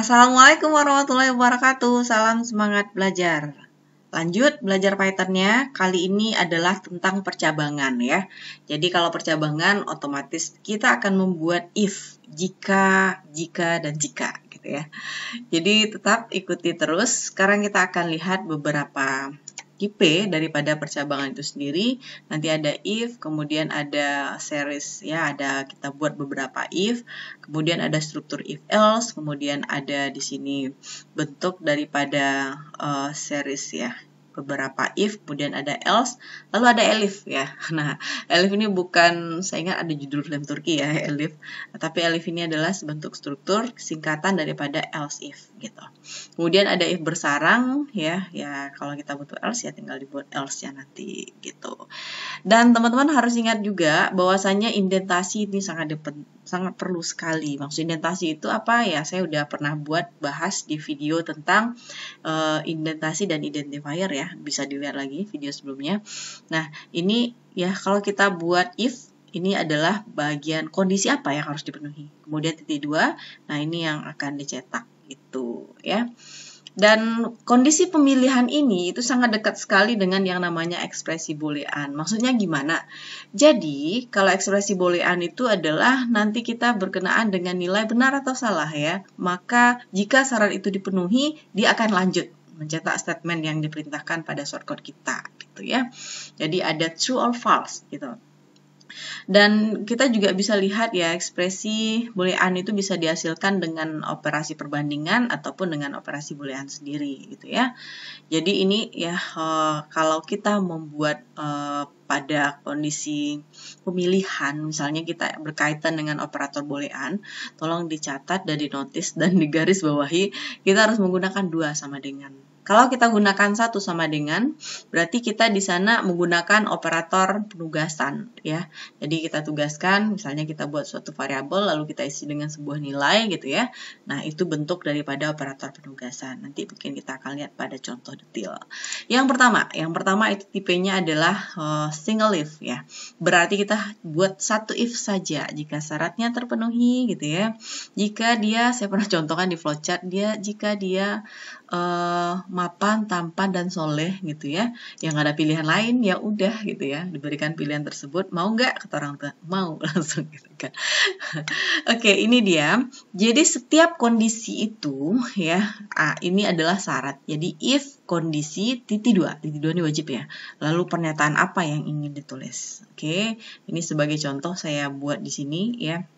Assalamualaikum warahmatullahi wabarakatuh. Salam semangat belajar. Lanjut belajar Python-nya. Kali ini adalah tentang percabangan ya. Jadi kalau percabangan otomatis kita akan membuat if, jika, dan jika gitu ya. Jadi tetap ikuti terus. Sekarang kita akan lihat beberapa IP daripada percabangan itu sendiri. Nanti ada if, kemudian ada series ya, ada kita buat beberapa if, kemudian ada struktur if else, kemudian ada di sini bentuk daripada series ya, beberapa if, kemudian ada else, lalu ada elif ya. Nah, elif ini bukan, saya ingat ada judul film Turki ya, elif, tapi elif ini adalah sebentuk struktur singkatan daripada else if gitu. Kemudian ada if bersarang ya, kalau kita butuh else ya tinggal dibuat else ya nanti gitu. Dan teman-teman harus ingat juga bahwasanya indentasi ini sangat perlu sekali. Maksud indentasi itu apa ya? Saya udah pernah bahas di video tentang indentasi dan identifier ya. Bisa dilihat lagi video sebelumnya. Nah, ini ya kalau kita buat if, ini adalah bagian kondisi apa yang harus dipenuhi. Kemudian titik 2, nah ini yang akan dicetak gitu ya. Dan kondisi pemilihan ini itu sangat dekat sekali dengan yang namanya ekspresi boolean. Maksudnya gimana? Jadi, kalau ekspresi boolean itu adalah nanti kita berkenaan dengan nilai benar atau salah ya. Maka jika syarat itu dipenuhi, dia akan lanjut mencetak statement yang diperintahkan pada shortcode kita gitu ya. Jadi ada true or false gitu. Dan kita juga bisa lihat ya, ekspresi boolean itu bisa dihasilkan dengan operasi perbandingan ataupun dengan operasi boolean sendiri gitu ya. Jadi ini ya kalau kita membuat pada kondisi pemilihan, misalnya kita berkaitan dengan operator boolean, tolong dicatat dan dinotis dan digaris bawahi, kita harus menggunakan 2 sama dengan. Kalau kita gunakan 1 sama dengan, berarti kita di sana menggunakan operator penugasan ya. Jadi kita tugaskan, misalnya kita buat suatu variabel lalu kita isi dengan sebuah nilai gitu ya. Nah, itu bentuk daripada operator penugasan. Nanti mungkin kita akan lihat pada contoh detail. Yang pertama itu tipenya adalah single if ya. Berarti kita buat satu if saja jika syaratnya terpenuhi gitu ya. Jika dia, saya pernah contohkan di flowchart, jika dia mapan, tampan, dan soleh gitu ya, yang ada pilihan lain ya udah gitu ya, diberikan pilihan tersebut, mau nggak, kata orang tua, mau langsung gitu kan. Oke, ini dia. Jadi setiap kondisi itu ya, ini adalah syarat. Jadi if kondisi titik 2 ini wajib ya. Lalu pernyataan apa yang ingin ditulis. Oke, ini sebagai contoh saya buat di sini ya.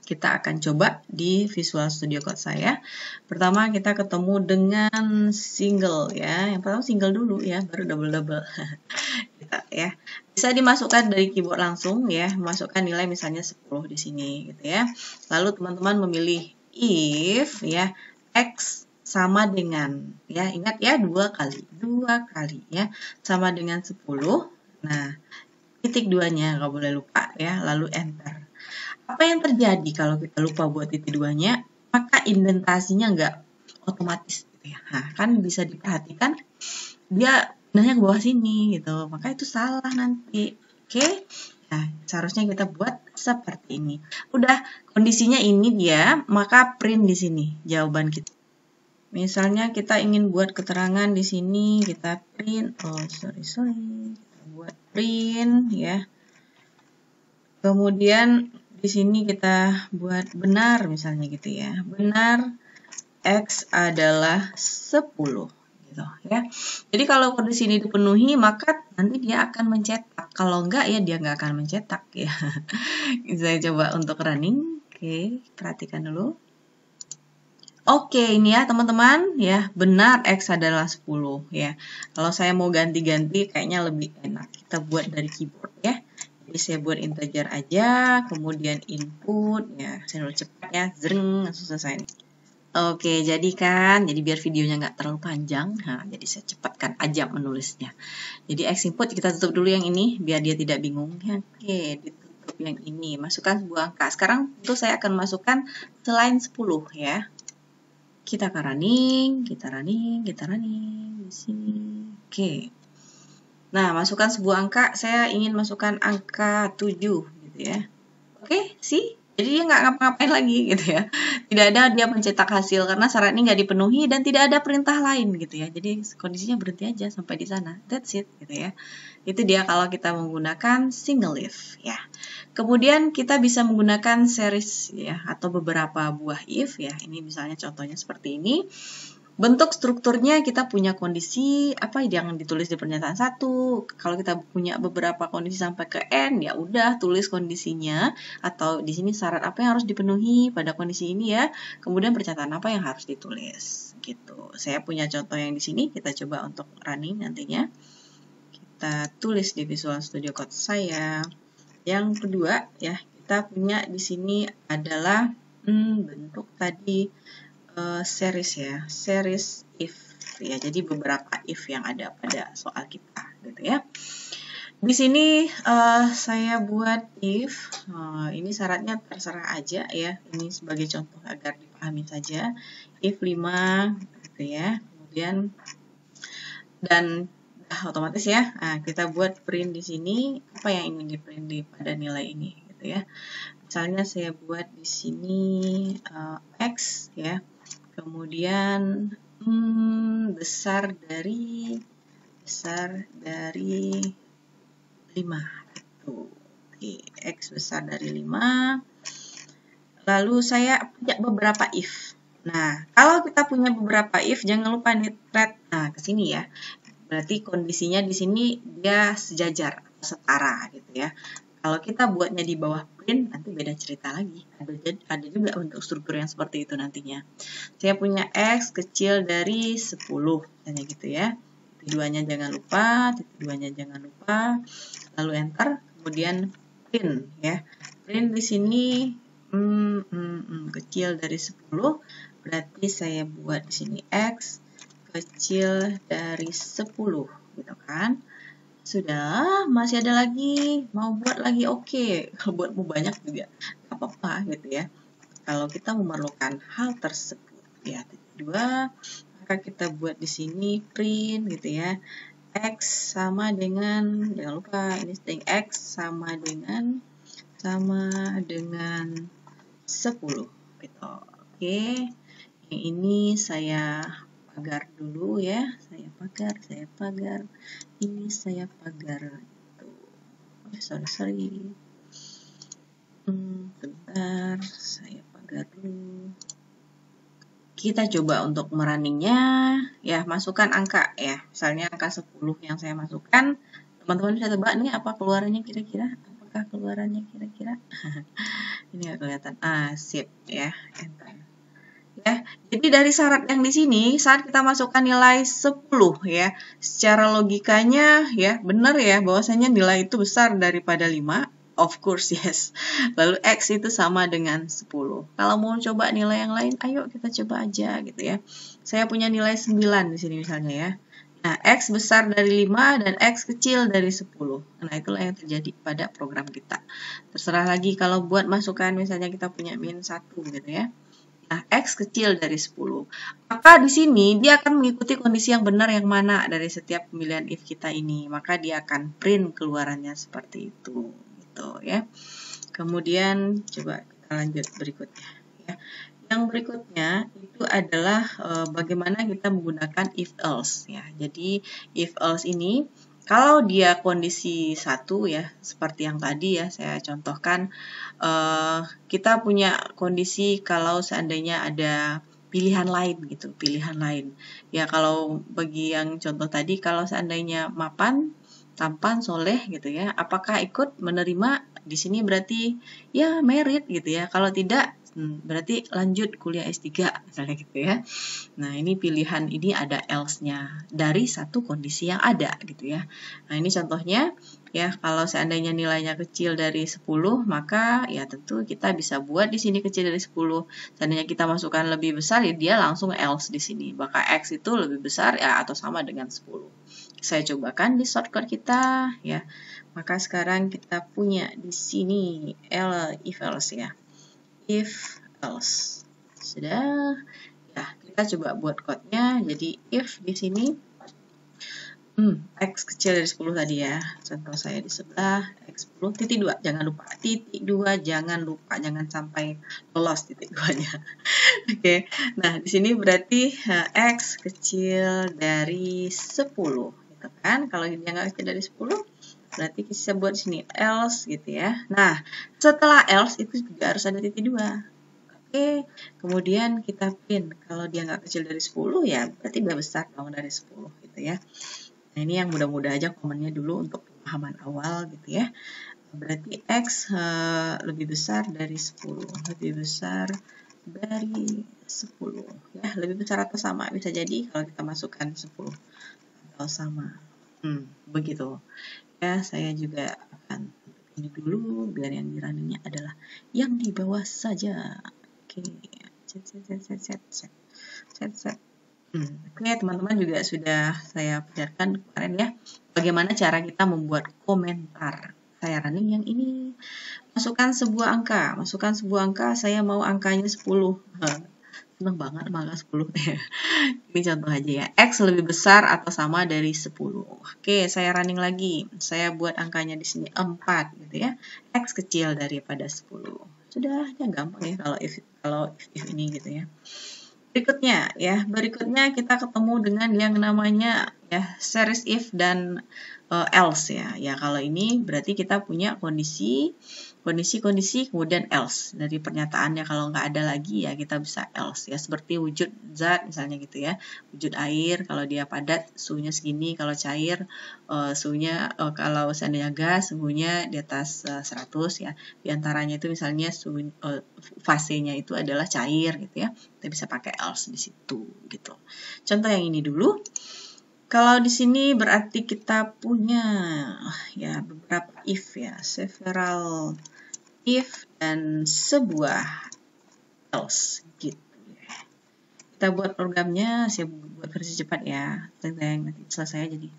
Kita akan coba di Visual Studio Code saya. Pertama kita ketemu dengan single ya. Yang pertama single dulu ya, baru double. Ya. Bisa dimasukkan dari keyboard langsung ya, masukkan nilai misalnya 10 di sini gitu ya. Lalu teman-teman memilih if ya x sama dengan ya, ingat ya 2 kali ya, sama dengan 10. Nah, titik 2-nya nggak boleh lupa ya, lalu enter. Apa yang terjadi kalau kita lupa buat titik 2-nya? Maka indentasinya nggak otomatis gitu ya. Nah, kan bisa diperhatikan dia pindahnya ke bawah sini gitu. Maka itu salah nanti. Oke? Nah, seharusnya kita buat seperti ini. Udah, kondisinya ini dia, maka print di sini jawaban kita. Misalnya kita ingin buat keterangan di sini, kita print, kita buat print ya. Kemudian di sini kita buat benar misalnya gitu ya. Benar X adalah 10 gitu ya. Jadi kalau kondisi ini dipenuhi maka nanti dia akan mencetak. Kalau enggak ya dia enggak akan mencetak ya. Saya coba untuk running. Oke, perhatikan dulu. Oke, ini ya teman-teman ya, benar X adalah 10 ya. Kalau saya mau ganti-ganti kayaknya lebih enak. Kita buat dari keyboard ya. Jadi saya buat integer aja, kemudian input ya, saya nulis cepat ya, zreng, langsung selesai. Oke, jadi biar videonya nggak terlalu panjang, nah, jadi saya cepatkan aja menulisnya. Jadi X input kita tutup dulu yang ini, biar dia tidak bingung. Oke, ditutup yang ini, masukkan sebuah angka. Sekarang itu saya akan masukkan selain 10 ya. Kita running di sini. Oke. Nah, masukkan sebuah angka, saya ingin masukkan angka 7 gitu ya. Oke, sih? Jadi dia nggak ngapa-ngapain lagi gitu ya. Tidak ada dia mencetak hasil karena syarat ini nggak dipenuhi dan tidak ada perintah lain gitu ya. Jadi kondisinya berhenti aja sampai di sana. That's it gitu ya. Itu dia kalau kita menggunakan single if ya. Kemudian kita bisa menggunakan series ya atau beberapa buah if ya. Ini misalnya contohnya seperti ini. Bentuk strukturnya kita punya kondisi apa yang ditulis di pernyataan 1. Kalau kita punya beberapa kondisi sampai ke N, ya udah tulis kondisinya atau di sini syarat apa yang harus dipenuhi pada kondisi ini ya. Kemudian pernyataan apa yang harus ditulis gitu. Saya punya contoh yang di sini, kita coba untuk running nantinya. Kita tulis di Visual Studio Code saya. Yang kedua ya, kita punya di sini adalah bentuk tadi series ya, series if ya. Jadi beberapa if yang ada pada soal kita gitu ya. Di sini saya buat if, ini syaratnya terserah aja ya. Ini sebagai contoh agar dipahami saja. If 5 gitu ya. Kemudian dan otomatis ya. Nah, kita buat print di sini apa yang ingin di print di pada nilai ini gitu ya. Misalnya saya buat di sini X ya. Kemudian besar dari 5 gitu. Oke, X besar dari 5. Lalu saya punya beberapa if. Nah, kalau kita punya beberapa if, jangan lupa nih thread. Nah, ke sini ya. Berarti kondisinya di sini dia sejajar, setara gitu ya. Kalau kita buatnya di bawah print, nanti beda cerita lagi. Ada juga bentuk struktur yang seperti itu nantinya. Saya punya X kecil dari 10, misalnya gitu ya. Titik 2-nya jangan lupa, titik 2-nya jangan lupa. Lalu enter, kemudian print ya. Print di sini kecil dari 10, berarti saya buat di sini X kecil dari 10, gitu kan. Sudah, masih ada lagi, mau buat lagi oke. Kalau buatmu banyak juga nggak apa-apa gitu ya. Kalau kita memerlukan hal tersebut, ya titik 2, maka kita buat di sini print gitu ya. X sama dengan, jangan lupa ini string X sama dengan 10 gitu. Oke. Yang ini saya pagar dulu ya, saya pagar, ini saya pagar itu. Sorry. Bentar, saya pagar dulu. Kita coba untuk merunningnya, ya masukkan angka ya, misalnya angka 10 yang saya masukkan, teman-teman bisa tebak nih apa keluarannya kira-kira? Apakah keluarannya kira-kira? Ini nggak kelihatan. Sip ya, enter. Ya, jadi dari syarat yang di sini saat kita masukkan nilai 10 ya, secara logikanya ya benar ya bahwasanya nilai itu besar daripada 5, of course yes. Lalu X itu sama dengan 10. Kalau mau coba nilai yang lain, ayo kita coba aja gitu ya. Saya punya nilai 9 di sini misalnya ya. Nah, X besar dari 5 dan X kecil dari 10. Nah, itulah yang terjadi pada program kita. Terserah lagi kalau buat masukan misalnya kita punya min 1 gitu ya. Nah, X kecil dari 10. Maka di sini dia akan mengikuti kondisi yang benar yang mana dari setiap pemilihan if kita ini. Maka dia akan print keluarannya seperti itu. Gitu ya. Kemudian coba kita lanjut berikutnya. Ya. Yang berikutnya itu adalah bagaimana kita menggunakan if else. Ya. Jadi if else ini kalau dia kondisi 1 ya, seperti yang tadi ya saya contohkan, kita punya kondisi kalau seandainya ada pilihan lain gitu, pilihan lain. Ya kalau bagi yang contoh tadi, kalau seandainya mapan, tampan, soleh gitu ya, apakah ikut menerima di sini berarti ya merit gitu ya. Kalau tidak, berarti lanjut kuliah S3 misalnya gitu ya. Nah, ini pilihan ini ada else-nya dari satu kondisi yang ada gitu ya. Nah, ini contohnya ya, kalau seandainya nilainya kecil dari 10, maka ya tentu kita bisa buat di sini kecil dari 10. Seandainya kita masukkan lebih besar ya dia langsung else di sini. Maka X itu lebih besar ya atau sama dengan 10. Saya cobakan di shortcut kita ya. Maka sekarang kita punya di sini if else ya. If else. Sudah. Ya, kita coba buat code-nya. Jadi if di sini X kecil dari 10 tadi ya. Contoh saya di sebelah, X 10, titik 2, jangan lupa. Titik 2, jangan lupa. Jangan sampai lolos titik 2-nya. Oke, nah di sini berarti X kecil dari 10. Gitu kan. Kalau dia nggak kecil dari 10, berarti kita buat di sini else gitu ya. Nah, setelah else itu juga harus ada titik 2. Oke, kemudian kita print. Kalau dia nggak kecil dari 10, ya berarti dia besar dong dari 10 gitu ya. Nah, ini yang mudah-mudah aja komennya dulu untuk pemahaman awal gitu ya. Berarti X lebih besar dari 10. Lebih besar dari 10. Ya, lebih besar atau sama. Bisa jadi kalau kita masukkan 10 atau sama. Begitu. Ya, saya juga akan ini dulu biar yang di runningnya adalah yang di bawah saja. Oke, set. Oke, teman-teman juga sudah saya ajarkan kemarin ya, bagaimana cara kita membuat komentar. Saya running yang ini. Masukkan sebuah angka, saya mau angkanya 10. Seneng banget sama angka 10 ya. Ini contoh aja ya. X lebih besar atau sama dari 10. Oke, saya running lagi. Saya buat angkanya di sini 4 gitu ya. X kecil daripada 10. Sudah, ya gampang ya kalau if ini gitu ya. Berikutnya kita ketemu dengan yang namanya ya series if dan else ya. Ya kalau ini berarti kita punya kondisi kemudian else. Dari pernyataannya kalau nggak ada lagi ya kita bisa else ya. Seperti wujud zat misalnya gitu ya. Wujud air kalau dia padat suhunya segini, kalau cair suhunya kalau seandainya gas suhunya di atas 100 ya. Di antaranya itu misalnya suhu fasenya itu adalah cair gitu ya. Kita bisa pakai else di situ gitu. Contoh yang ini dulu. Kalau di sini berarti kita punya ya beberapa if ya, several if dan sebuah else gitu ya. Kita buat programnya, saya buat versi cepat ya. Nanti selesai jadi.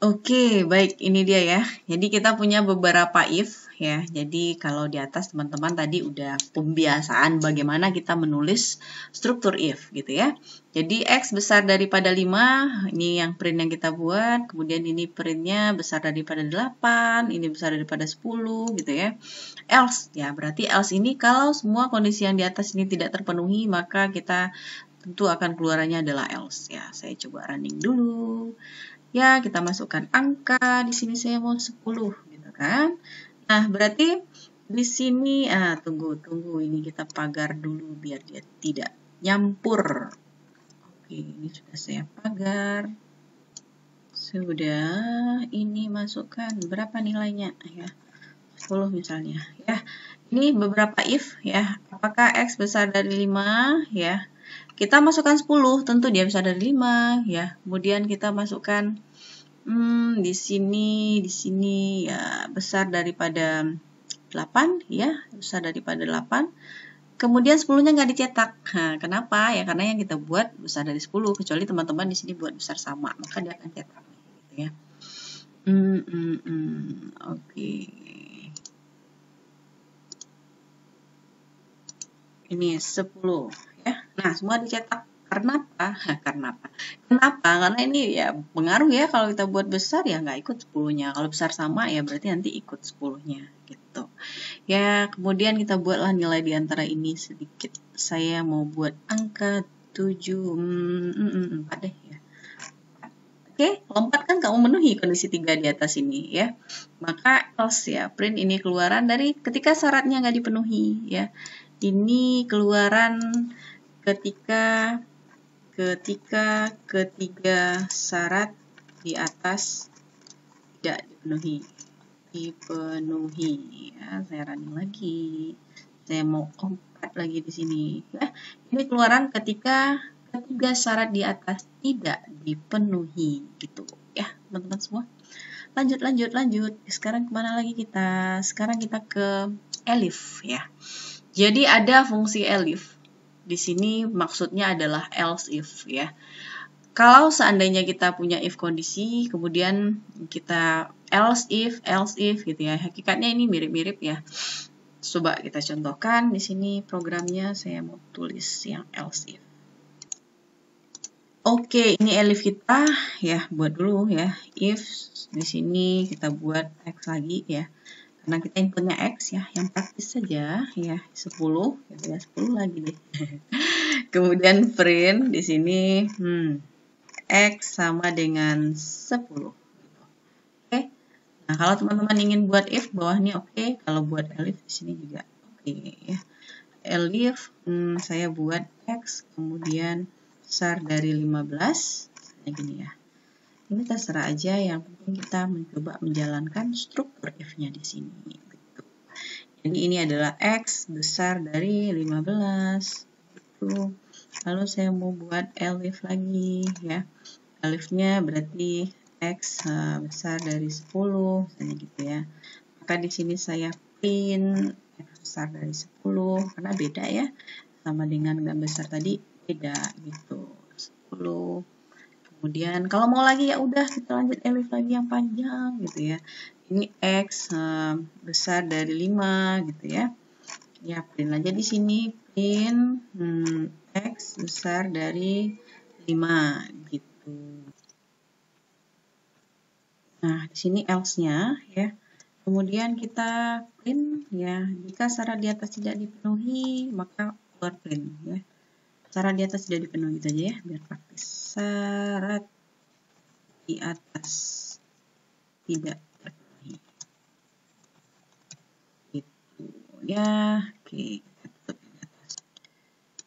Oke, baik, ini dia ya. Jadi kita punya beberapa if ya. Jadi kalau di atas teman-teman tadi udah pembiasaan bagaimana kita menulis struktur if gitu ya. Jadi X besar daripada 5, ini yang print yang kita buat. Kemudian ini printnya besar daripada 8, ini besar daripada 10 gitu ya. Else, ya berarti else ini kalau semua kondisi yang di atas ini tidak terpenuhi, maka kita tentu akan keluarannya adalah else ya. Saya coba running dulu. Ya, kita masukkan angka, di sini saya mau 10, gitu kan. Nah, berarti di sini, tunggu, ini kita pagar dulu biar dia tidak nyampur. Oke, ini sudah saya pagar. Sudah, ini masukkan, berapa nilainya? Ya, 10 misalnya. Ya, ini beberapa if, ya. Apakah X besar dari 5, ya. Kita masukkan 10, tentu dia besar dari 5, ya. Kemudian kita masukkan di sini ya besar daripada 8 ya, besar daripada 8. Kemudian 10-nya nggak dicetak. Nah, kenapa? Ya karena yang kita buat besar dari 10, kecuali teman-teman di sini buat besar sama, maka dia akan cetak gitu ya. Oke. Ini 10 ya. Nah, semua dicetak. Karena apa? Karena ini ya pengaruh ya, kalau kita buat besar ya nggak ikut 10-nya. Kalau besar sama ya berarti nanti ikut 10-nya gitu. Ya, kemudian kita buatlah nilai di antara ini sedikit. Saya mau buat angka 7, 4 deh ya. Oke, lompat kan nggak memenuhi kondisi 3 di atas ini ya. Maka else ya, print ini keluaran dari ketika syaratnya nggak dipenuhi ya. Ini keluaran ketika ketiga syarat di atas tidak dipenuhi ya. Saya running lagi, saya mau 4 lagi di sini ya. Ini keluaran ketika ketiga syarat di atas tidak dipenuhi gitu ya teman-teman semua. Lanjut. Sekarang kemana lagi kita? Sekarang kita ke elif ya. Jadi ada fungsi elif. Di sini maksudnya adalah else if ya. Kalau seandainya kita punya if kondisi, kemudian kita else if gitu ya. Hakikatnya ini mirip-mirip ya. Coba kita contohkan di sini programnya, saya mau tulis yang else if. Oke, ini elif kita ya, buat dulu ya. If di sini kita buat X lagi ya. Karena kita inputnya X ya, yang praktis saja ya, 10 gitu ya, 10 lagi deh. Kemudian print di sini X sama dengan 10. Oke. Nah, kalau teman-teman ingin buat if bawahnya oke, kalau buat elif di sini juga oke ya. Elif saya buat X kemudian besar dari 15 kayak gini ya. Ini terserah aja, yang penting kita mencoba menjalankan struktur if-nya di sini gitu. Jadi ini adalah X besar dari 15 gitu. Lalu saya mau buat elif lagi ya. Elifnya berarti X besar dari 10 misalnya gitu ya. Maka di sini saya print X besar dari 10 karena beda ya. Sama dengan yang besar tadi beda gitu. 10. Kemudian kalau mau lagi ya udah kita lanjut elif lagi yang panjang gitu ya. Ini X besar dari 5 gitu ya. Ya print aja di sini, print X besar dari 5 gitu. Nah, di sini else-nya ya. Kemudian kita print ya, jika syarat di atas tidak dipenuhi, maka keluar print ya. Syarat di atas tidak dipenuhi itu aja ya, biar praktis. Syarat di atas tidak terpenuhi. Gitu ya. Oke, kita tutup di atas.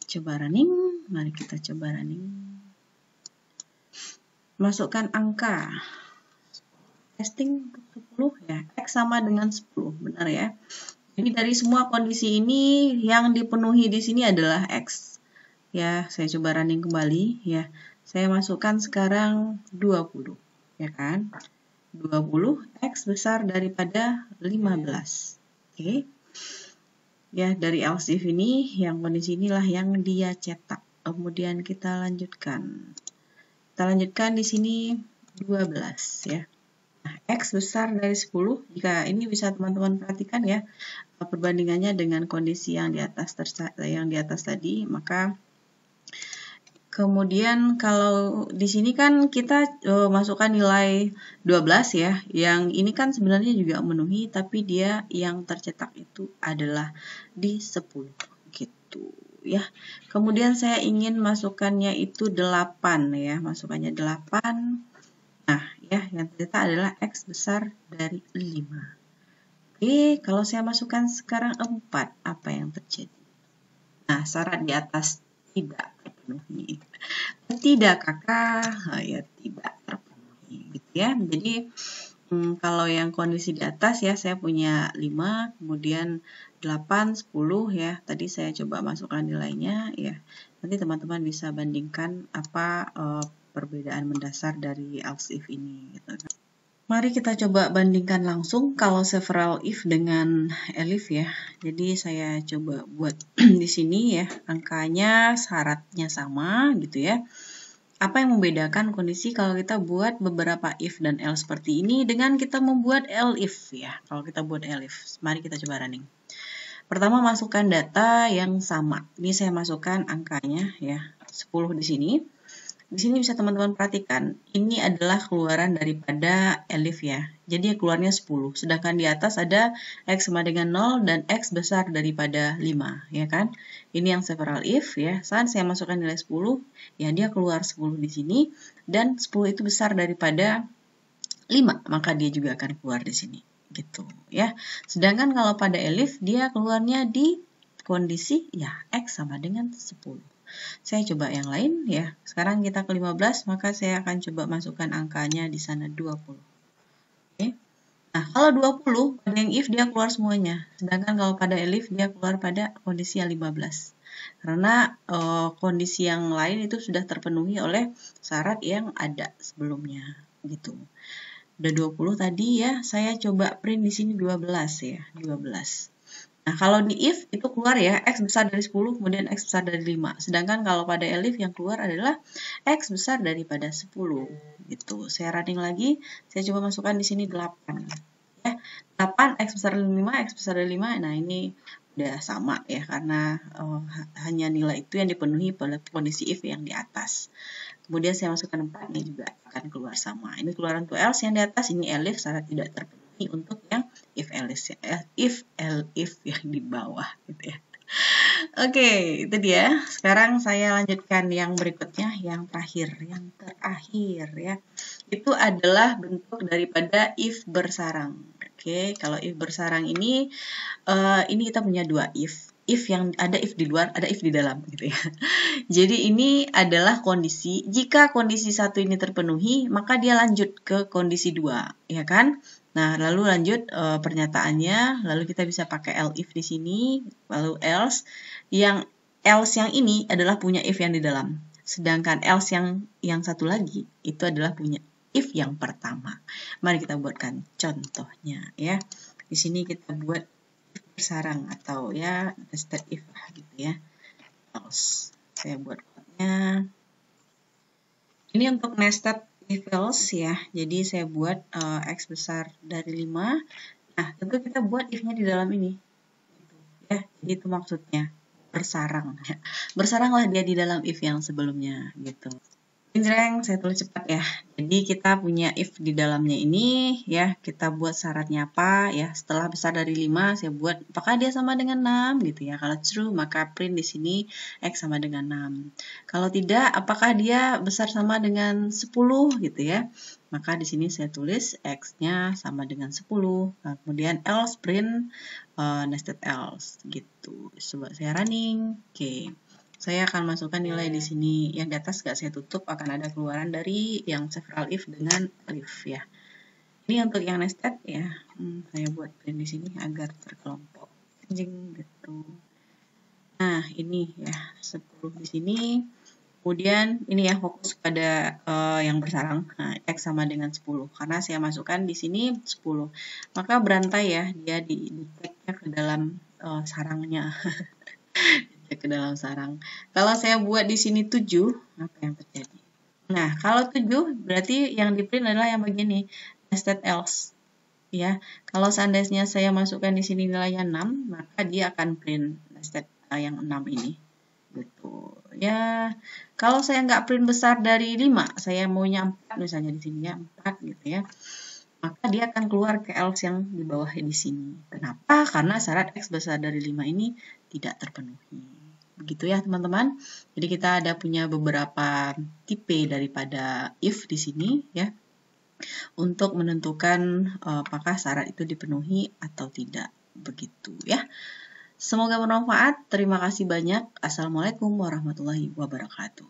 Coba running, mari kita coba running. Masukkan angka. Testing 10 ya, X sama dengan 10, benar ya. Jadi dari semua kondisi ini yang dipenuhi di sini adalah X. Ya, saya coba running kembali ya. Saya masukkan sekarang 20, ya kan? 20 X besar daripada 15. Oke. Ya, dari else if ini yang kondisi inilah yang dia cetak. Kemudian kita lanjutkan. Kita lanjutkan di sini 12 ya. Nah, X besar dari 10, jika ini bisa teman-teman perhatikan ya, perbandingannya dengan kondisi yang di atas tadi, maka kemudian kalau di sini kan kita masukkan nilai 12 ya, yang ini kan sebenarnya juga memenuhi, tapi dia yang tercetak itu adalah di 10 gitu ya. Kemudian saya ingin masukkannya itu 8 ya, masukkannya 8. Nah, ya, yang ternyata adalah X besar dari 5. Oke, kalau saya masukkan sekarang 4, apa yang terjadi? Nah, syarat di atas tidak terpenuhi. Tidak, kakak. Nah, ya, tidak terpenuhi. Gitu ya. Jadi, kalau yang kondisi di atas ya, saya punya 5, kemudian 8, 10 ya. Tadi saya coba masukkan nilainya ya. Nanti teman-teman bisa bandingkan apa perbedaan mendasar dari else if ini gitu. Mari kita coba bandingkan langsung kalau several if dengan elif ya. Jadi saya coba buat di sini ya, angkanya syaratnya sama gitu ya. Apa yang membedakan kondisi kalau kita buat beberapa if dan else seperti ini dengan kita membuat elif ya. Kalau kita buat elif, mari kita coba running. Pertama masukkan data yang sama. Ini saya masukkan angkanya ya, 10 di sini. Di sini bisa teman-teman perhatikan, ini adalah keluaran daripada elif ya. Jadi keluarnya 10, sedangkan di atas ada X sama dengan 0 dan X besar daripada 5, ya kan? Ini yang several if ya. Saat saya masukkan nilai 10, ya dia keluar 10 di sini, dan 10 itu besar daripada 5, maka dia juga akan keluar di sini. Gitu ya. Sedangkan kalau pada elif, dia keluarnya di kondisi ya X sama dengan 10. Saya coba yang lain ya. Sekarang kita ke 15, maka saya akan coba masukkan angkanya di sana 20. Oke. Nah, kalau 20 pada yang if dia keluar semuanya. Sedangkan kalau pada elif dia keluar pada kondisi yang 15. Karena kondisi yang lain itu sudah terpenuhi oleh syarat yang ada sebelumnya gitu. Udah 20 tadi ya, saya coba print di sini 12 ya, 12. Nah, kalau di if itu keluar ya, X besar dari 10, kemudian X besar dari 5. Sedangkan kalau pada elif yang keluar adalah X besar daripada 10. Gitu. Saya running lagi, saya coba masukkan di sini 8. Ya, 8, X besar dari 5, X besar dari 5. Nah, ini udah sama ya, karena hanya nilai itu yang dipenuhi pada kondisi if yang di atas. kemudian saya masukkan 4, ini juga akan keluar sama. Ini keluaran to else yang di atas, ini elif syarat tidak terpenuhi untuk yang if else yang di bawah gitu ya. Oke, itu dia. Sekarang saya lanjutkan yang berikutnya, yang terakhir ya. Itu adalah bentuk daripada if bersarang. Oke, kalau if bersarang ini kita punya dua if. If yang ada if di luar, ada if di dalam gitu ya. Jadi ini adalah kondisi, jika kondisi 1 ini terpenuhi, maka dia lanjut ke kondisi 2, ya kan? Nah, lalu lanjut pernyataannya, lalu kita bisa pakai else di sini, lalu else yang ini adalah punya if yang di dalam. Sedangkan else yang satu lagi itu adalah punya if yang pertama. Mari kita buatkan contohnya ya. Di sini kita buat if bersarang atau ya nested if gitu ya. Else. Saya buat kodenya. Ini untuk nested if else ya. Jadi saya buat x besar dari 5. Nah, tentu kita buat if-nya di dalam ini. Gitu, ya, jadi itu maksudnya bersarang. Bersaranglah dia di dalam if yang sebelumnya gitu. Jreng, saya tulis cepat ya. Jadi kita punya if di dalamnya ini ya, kita buat syaratnya apa ya. Setelah besar dari 5 saya buat apakah dia sama dengan 6 gitu ya. Kalau true maka print di sini x sama dengan 6. Kalau tidak apakah dia besar sama dengan 10 gitu ya. Maka di sini saya tulis x-nya sama dengan 10. Nah, kemudian else print nested else gitu. Coba saya running. Oke. Saya akan masukkan nilai di sini. Yang di atas nggak saya tutup, akan ada keluaran dari yang several if dengan if ya. Ini untuk yang nested ya. Saya buat print di sini agar terkelompok. Gitu. Nah, ini ya 10 di sini. Kemudian ini ya fokus pada yang bersarang. Nah, x sama dengan 10 karena saya masukkan di sini 10. Maka berantai ya, dia di-tag-nya ke dalam sarangnya. Ke dalam sarang. Kalau saya buat di sini 7, apa yang terjadi? Nah, kalau 7 berarti yang di print adalah yang begini, nested else. Ya, kalau seandainya saya masukkan di sini nilainya 6, maka dia akan print nested yang 6 ini. Gitu. Ya, kalau saya nggak print besar dari 5, saya maunya 4 misalnya di sini ya, 4 gitu ya. Maka dia akan keluar ke else yang di bawah di sini. Kenapa? Karena syarat x besar dari 5 ini tidak terpenuhi. Begitu ya teman-teman. Jadi kita ada punya beberapa tipe daripada if di sini ya. Untuk menentukan apakah syarat itu dipenuhi atau tidak. Begitu ya. Semoga bermanfaat. Terima kasih banyak. Assalamualaikum warahmatullahi wabarakatuh.